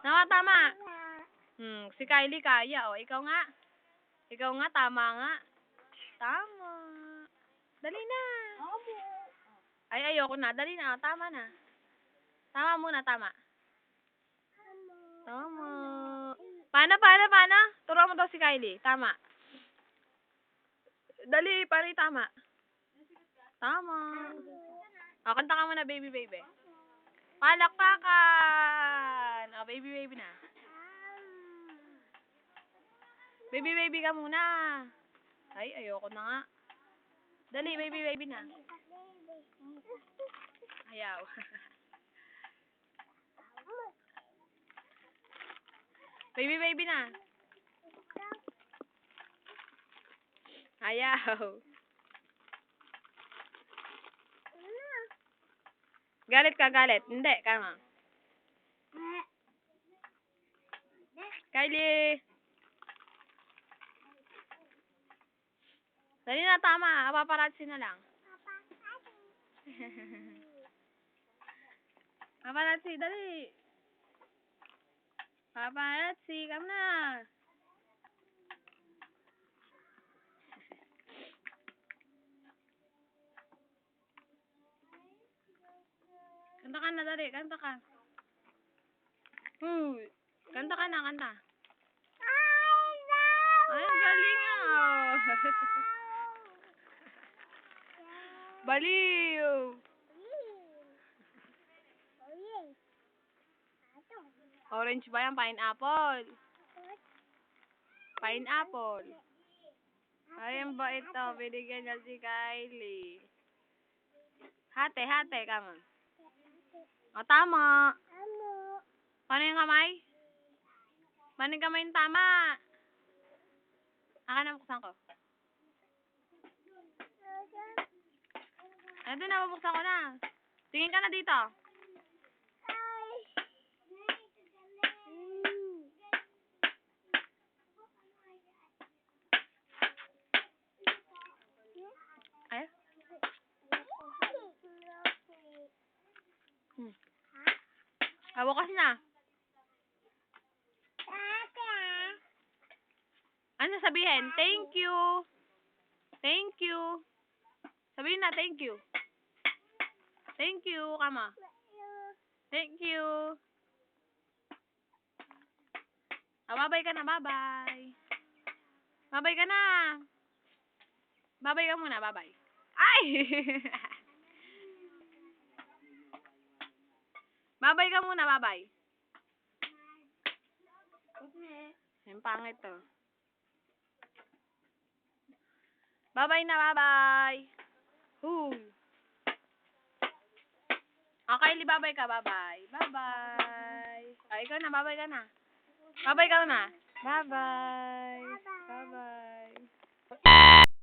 Tama, tama. Si Kylie kaya, oh. Ikaw nga. Ikaw nga, tama nga. Tama. Dali na. Ay, ayoko na. Dali na. Tama na. Tama muna, tama. Tama. Paano? Turuan mo daw si Kylie. Tama. Dali, paano yung tama? Tama. O, kanta ka muna, baby. Palakpakan! O, baby na. Baby ka muna. Ay, ayoko na nga. Dali, baby na. Ayaw. baby na. Ayaw. Galit ka, galit. Hindi, kama. Kylie. Dali na, tama. Paparazzi na lang. Paparazzi, dali. Paparazzi, come na. Kanta ka na, dali. Kanta ka. Kanta ka na, kanta. Ay, ang galing ah. Baliw. Orange ba yan? Pineapple. Pineapple. Ay, ang bait to. Binigyan niya si Kylie. Hate, kama. O, tama. Paano yung kamay? Paano yung kamay yung tama? Akin na, buksan ko. Ito na, bubuksan ko na. Tingin ka na dito. Ay? Bukas na. Ano sabihin? Thank you. Thank you. Sabihin na, thank you. Thank you, kama. Thank you. Babay ka na, babay. Babay ka na. Babay ka muna, babay. Ay! Babay ka muna, babay. Yung pangit to. Babay na, babay. Kylie, babay ka, babay. Bye-bye. Ikaw na, babay ka na. Babay ka na. Bye-bye. Bye-bye.